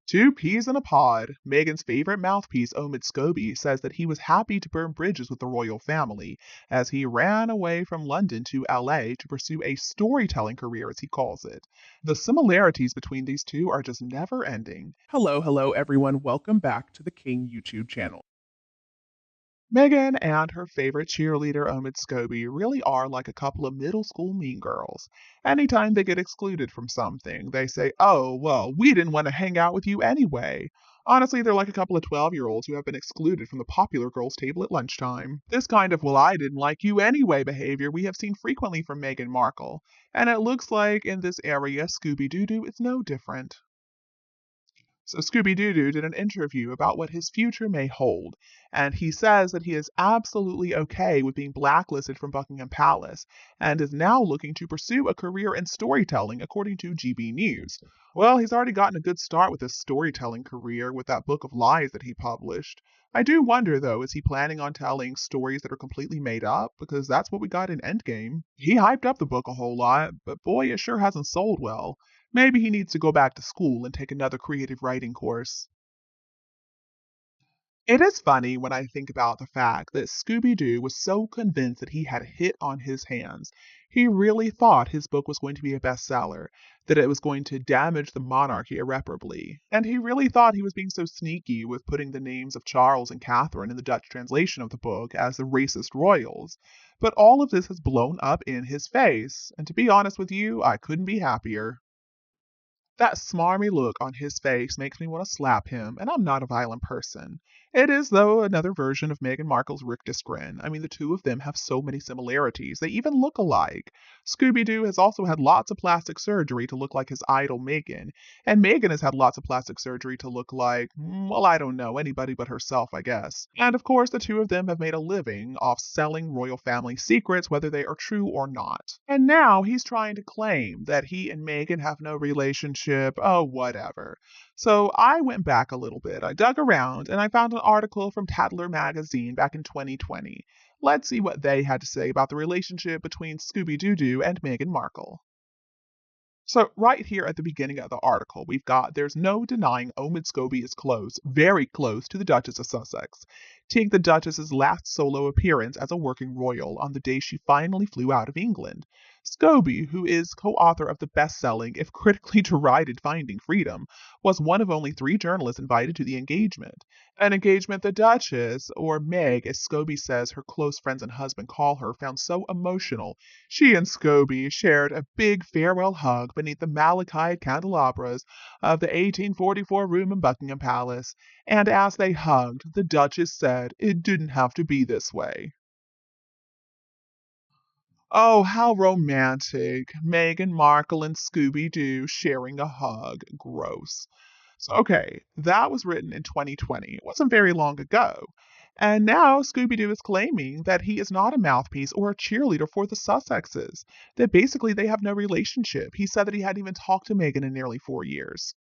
Two peas in a pod. Meghan's favorite mouthpiece, Omid Scobie, says that he was happy to burn bridges with the royal family as he ran away from London to LA to pursue a storytelling career, as he calls it. The similarities between these two are just never ending. Hello, everyone. Welcome back to the King YouTube channel. Meghan and her favorite cheerleader, Omid Scobie, really are like a couple of middle school mean girls. Anytime they get excluded from something, they say, "Oh, well, we didn't want to hang out with you anyway." Honestly, they're like a couple of 12-year-olds who have been excluded from the popular girls' table at lunchtime. This kind of, "well, I didn't like you anyway" behavior we have seen frequently from Meghan Markle, and it looks like in this area, Scooby-Doo is no different. So Scooby-Doo did an interview about what his future may hold, and he says that he is absolutely okay with being blacklisted from Buckingham Palace and is now looking to pursue a career in storytelling, according to GB News. Well, he's already gotten a good start with his storytelling career with that book of lies that he published. I do wonder, though, is he planning on telling stories that are completely made up? Because that's what we got in Endgame. He hyped up the book a whole lot, but boy, it sure hasn't sold well. Maybe he needs to go back to school and take another creative writing course. It is funny when I think about the fact that Scooby Doo was so convinced that he had a hit on his hands. He really thought his book was going to be a bestseller, that it was going to damage the monarchy irreparably. And he really thought he was being so sneaky with putting the names of Charles and Catherine in the Dutch translation of the book as the racist royals. But all of this has blown up in his face, and to be honest with you, I couldn't be happier. That smarmy look on his face makes me want to slap him, and I'm not a violent person. It is, though, another version of Meghan Markle's rictus grin. I mean, the two of them have so many similarities. They even look alike. Scooby-Doo has also had lots of plastic surgery to look like his idol Meghan, and Meghan has had lots of plastic surgery to look like, well, I don't know, anybody but herself, I guess. And of course, the two of them have made a living off selling royal family secrets, whether they are true or not. And now he's trying to claim that he and Meghan have no relationship. Oh, whatever. So I went back a little bit. I dug around and I found an article from Tatler magazine back in 2020. Let's see what they had to say about the relationship between Scooby-Doo and Meghan Markle. So right here at the beginning of the article, we've got there's no denying Omid Scobie is close, very close to the Duchess of Sussex. Take the Duchess's last solo appearance as a working royal on the day she finally flew out of England. Scobie, who is co-author of the best-selling, if critically derided, Finding Freedom, was one of only 3 journalists invited to the engagement. An engagement the Duchess, or Meg as Scobie says her close friends and husband call her, found so emotional she and Scobie shared a big farewell hug beneath the malachite candelabras of the 1844 room in Buckingham Palace, and as they hugged, the Duchess said it didn't have to be this way. Oh, how romantic. Meghan Markle and Scooby-Doo sharing a hug. Gross. So, okay, that was written in 2020. It wasn't very long ago. And now Scooby-Doo is claiming that he is not a mouthpiece or a cheerleader for the Sussexes, that basically they have no relationship. He said that he hadn't even talked to Meghan in nearly 4 years.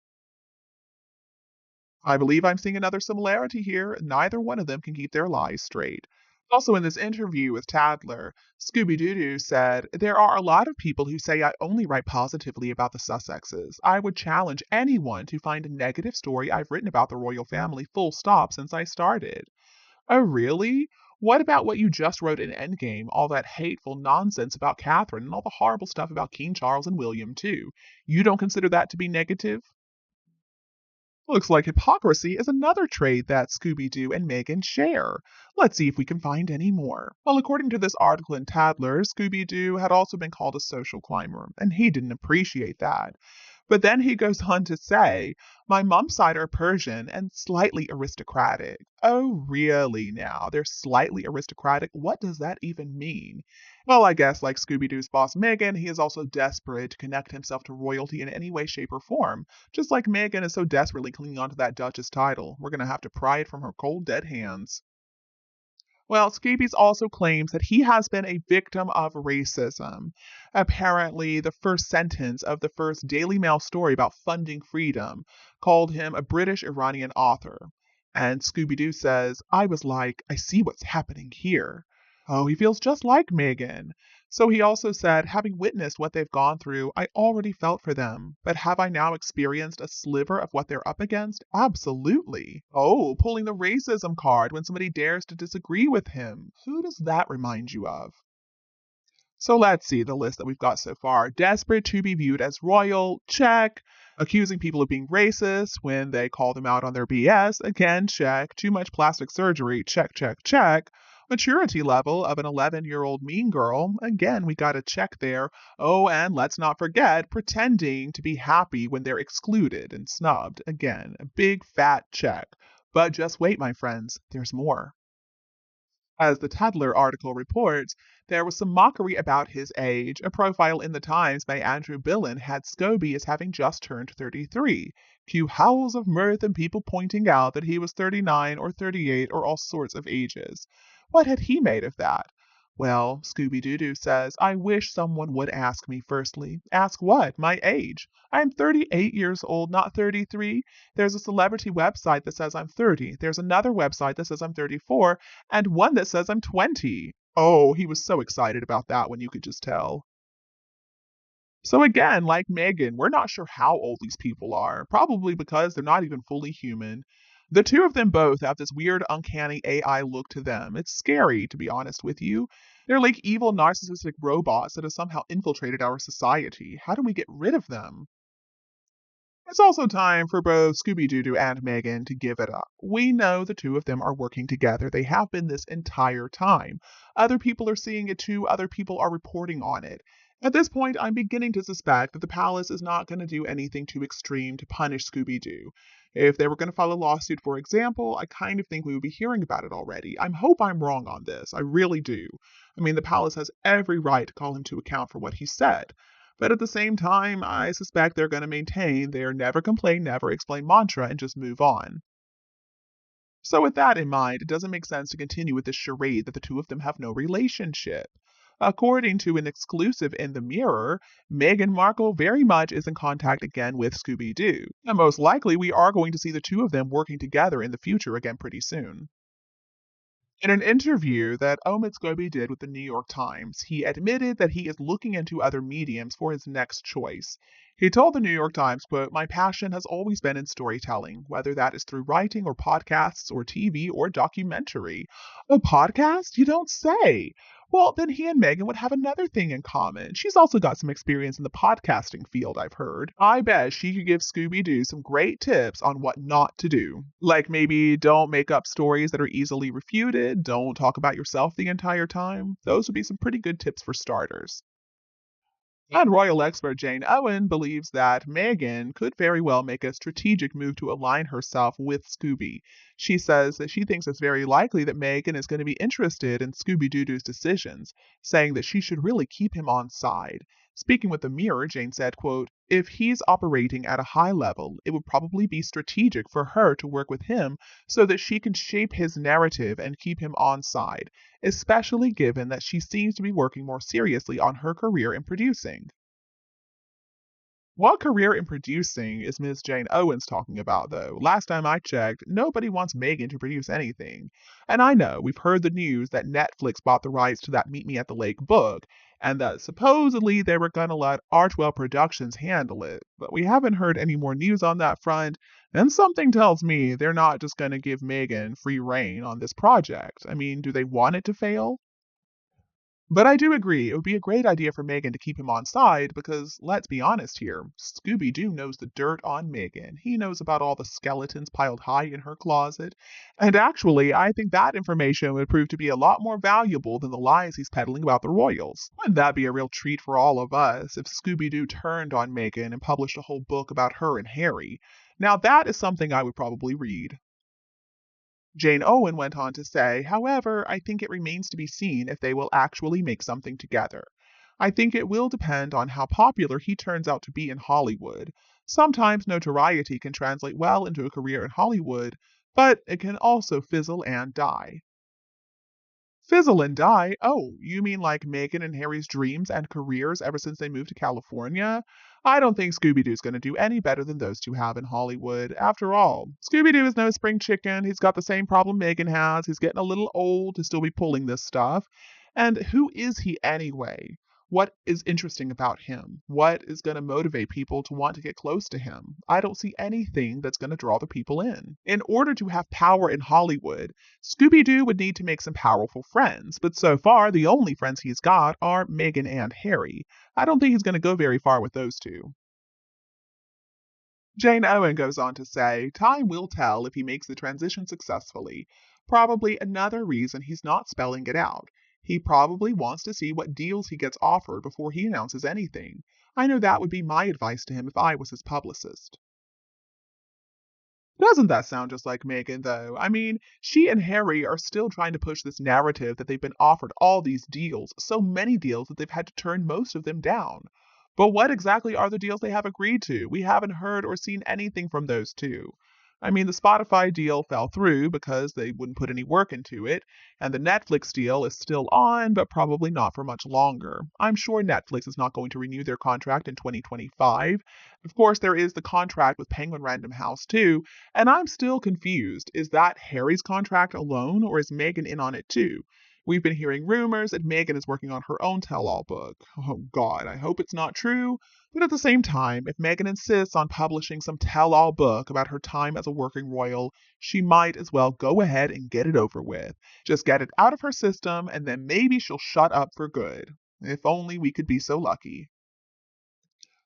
I believe I'm seeing another similarity here. Neither one of them can keep their lies straight. Also, in this interview with Tadler, Scooby Doo said, "There are a lot of people who say I only write positively about the Sussexes. I would challenge anyone to find a negative story I've written about the royal family full stop since I started." Oh, really? What about what you just wrote in Endgame? All that hateful nonsense about Catherine and all the horrible stuff about King Charles and William, too. You don't consider that to be negative? Looks like hypocrisy is another trait that Scooby Doo and Megan share. Let's see if we can find any more. Well, according to this article in Tadler, Scooby Doo had also been called a social climber, and he didn't appreciate that. But then he goes on to say, "My mom's side are Persian and slightly aristocratic." Oh, really now? They're slightly aristocratic? What does that even mean? Well, I guess like Scooby Doo's boss Megan, he is also desperate to connect himself to royalty in any way, shape, or form. Just like Megan is so desperately clinging onto that Duchess title. We're gonna have to pry it from her cold, dead hands. Well, Scabies also claims that he has been a victim of racism. Apparently, the first sentence of the first Daily Mail story about funding freedom called him a British Iranian author. And Scooby Doo says, "I was like, I see what's happening here." Oh, he feels just like Megan. So he also said, having witnessed what they've gone through, I already felt for them. But have I now experienced a sliver of what they're up against? Absolutely. Oh, pulling the racism card when somebody dares to disagree with him. Who does that remind you of? So let's see the list that we've got so far. Desperate to be viewed as royal, check. Accusing people of being racist when they call them out on their BS, again, check. Too much plastic surgery, check, check, check. Maturity level of an 11-year-old mean girl, again, we got a check there. Oh, and let's not forget pretending to be happy when they're excluded and snubbed. Again, a big fat check. But just wait, my friends, there's more. As the Tadler article reports, there was some mockery about his age. A profile in the Times by Andrew Billen had Scobie as having just turned 33. Cue howls of mirth and people pointing out that he was 39 or 38 or all sorts of ages. What had he made of that? Well, Scooby Doo Doo says, I wish someone would ask me firstly. Ask what? My age. I'm 38 years old, not 33. There's a celebrity website that says I'm 30. There's another website that says I'm 34, and one that says I'm 20. Oh, he was so excited about that one, you could just tell. So again, like Megan, we're not sure how old these people are, probably because they're not even fully human. The two of them both have this weird, uncanny AI look to them. It's scary, to be honest with you. They're like evil, narcissistic robots that have somehow infiltrated our society. How do we get rid of them? It's also time for both Scooby Doo Doo and Megan to give it up. We know the two of them are working together. They have been this entire time. Other people are seeing it too, other people are reporting on it. At this point, I'm beginning to suspect that the palace is not going to do anything too extreme to punish Scooby Doo. If they were going to file a lawsuit, for example, I kind of think we would be hearing about it already. I hope I'm wrong on this. I really do. I mean, the palace has every right to call him to account for what he said. But at the same time, I suspect they're going to maintain their never complain, never explain mantra and just move on. So, with that in mind, it doesn't make sense to continue with this charade that the two of them have no relationship. According to an exclusive in the Mirror, Meghan Markle very much is in contact again with Scooby Doo. And most likely, we are going to see the two of them working together in the future again pretty soon. In an interview that Omid Scobie did with the New York Times, he admitted that he is looking into other mediums for his next choice. He told the New York Times, quote, my passion has always been in storytelling, whether that is through writing or podcasts or TV or documentary. A podcast? You don't say. Well, then he and Megan would have another thing in common. She's also got some experience in the podcasting field, I've heard. I bet she could give Scooby Doo some great tips on what not to do. Like maybe don't make up stories that are easily refuted, don't talk about yourself the entire time. Those would be some pretty good tips for starters. And royal expert Jane Owen believes that Meghan could very well make a strategic move to align herself with Scooby. She says that she thinks it's very likely that Meghan is going to be interested in Scooby Doo Doo's decisions, saying that she should really keep him on side. Speaking with the Mirror, Jane said, quote, if he's operating at a high level, it would probably be strategic for her to work with him so that she can shape his narrative and keep him on side, especially given that she seems to be working more seriously on her career in producing. What career in producing is Miss Jane Owens talking about, though? Last time I checked, nobody wants Megan to produce anything. And I know we've heard the news that Netflix bought the rights to that Meet Me at the Lake book, and that supposedly they were going to let Archwell Productions handle it. But we haven't heard any more news on that front, and something tells me they're not just going to give Megan free reign on this project. I mean, do they want it to fail? But I do agree, it would be a great idea for Megan to keep him on side because, let's be honest here, Scooby Doo knows the dirt on Megan. He knows about all the skeletons piled high in her closet. And actually, I think that information would prove to be a lot more valuable than the lies he's peddling about the royals. Wouldn't that be a real treat for all of us if Scooby Doo turned on Megan and published a whole book about her and Harry? Now, that is something I would probably read. Jane Owen went on to say, however, I think it remains to be seen if they will actually make something together. I think it will depend on how popular he turns out to be in Hollywood. Sometimes notoriety can translate well into a career in Hollywood, but it can also fizzle and die. Fizzle and die? Oh, you mean like Meghan and Harry's dreams and careers ever since they moved to California? I don't think Scooby Doo's going to do any better than those two have in Hollywood. After all, Scooby Doo is no spring chicken. He's got the same problem Meghan has. He's getting a little old to still be pulling this stuff. And who is he anyway? What is interesting about him? What is going to motivate people to want to get close to him? I don't see anything that's going to draw the people in. In order to have power in Hollywood, Scooby Doo would need to make some powerful friends, but so far the only friends he's got are Meghan and Harry. I don't think he's going to go very far with those two. Jane Owen goes on to say, time will tell if he makes the transition successfully. Probably another reason he's not spelling it out. He probably wants to see what deals he gets offered before he announces anything. I know that would be my advice to him if I was his publicist. Doesn't that sound just like Meghan, though? I mean, she and Harry are still trying to push this narrative that they've been offered all these deals, so many deals that they've had to turn most of them down. But what exactly are the deals they have agreed to? We haven't heard or seen anything from those two. I mean, the Spotify deal fell through because they wouldn't put any work into it, and the Netflix deal is still on, but probably not for much longer. I'm sure Netflix is not going to renew their contract in 2025. Of course, there is the contract with Penguin Random House, too, and I'm still confused. Is that Harry's contract alone, or is Meghan in on it too? We've been hearing rumors that Meghan is working on her own tell-all book. Oh God, I hope it's not true. But at the same time, if Meghan insists on publishing some tell-all book about her time as a working royal, she might as well go ahead and get it over with. Just get it out of her system, and then maybe she'll shut up for good. If only we could be so lucky.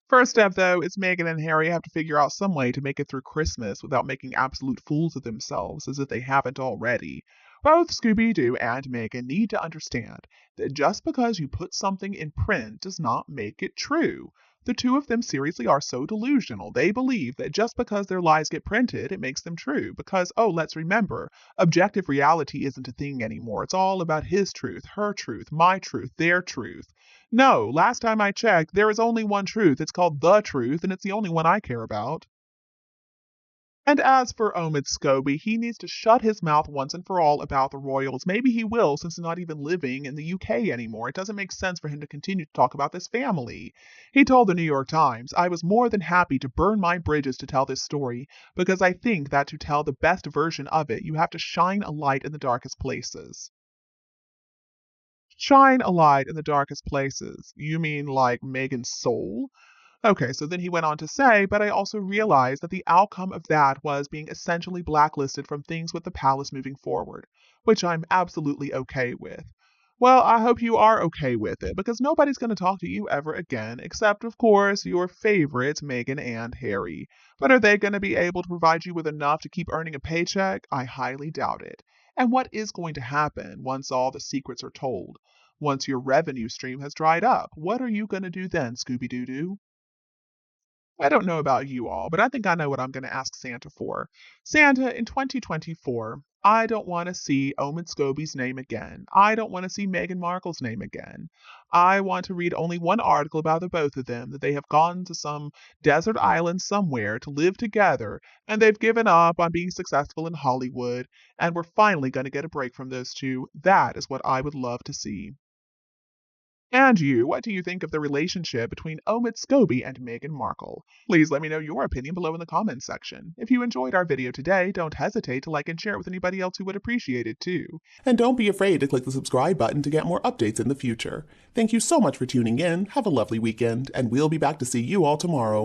First step, though, is Meghan and Harry have to figure out some way to make it through Christmas without making absolute fools of themselves, as if they haven't already. Both Scooby Doo and Meghan need to understand that just because you put something in print does not make it true. The two of them seriously are so delusional. They believe that just because their lies get printed, it makes them true. Because, oh, let's remember, objective reality isn't a thing anymore. It's all about his truth, her truth, my truth, their truth. No, last time I checked, there is only one truth. It's called the truth, and it's the only one I care about. And as for Omid Scobie, he needs to shut his mouth once and for all about the royals. Maybe he will, since he's not even living in the UK anymore. It doesn't make sense for him to continue to talk about this family. He told the New York Times, I was more than happy to burn my bridges to tell this story, because I think that to tell the best version of it, you have to shine a light in the darkest places. Shine a light in the darkest places. You mean like Meghan's soul? Okay, so then he went on to say, but I also realized that the outcome of that was being essentially blacklisted from things with the palace moving forward, which I'm absolutely okay with. Well, I hope you are okay with it, because nobody's going to talk to you ever again, except, of course, your favorites, Meghan and Harry. But are they going to be able to provide you with enough to keep earning a paycheck? I highly doubt it. And what is going to happen once all the secrets are told? Once your revenue stream has dried up, what are you going to do then, Scooby-Doo-Doo? I don't know about you all, but I think I know what I'm going to ask Santa for. Santa, in 2024, I don't want to see Omid Scobie's name again. I don't want to see Meghan Markle's name again. I want to read only one article about the both of them, that they have gone to some desert island somewhere to live together, and they've given up on being successful in Hollywood, and we're finally going to get a break from those two. That is what I would love to see. And you, what do you think of the relationship between Omid Scobie and Meghan Markle? Please let me know your opinion below in the comments section. If you enjoyed our video today, don't hesitate to like and share it with anybody else who would appreciate it too. And don't be afraid to click the subscribe button to get more updates in the future. Thank you so much for tuning in, have a lovely weekend, and we'll be back to see you all tomorrow.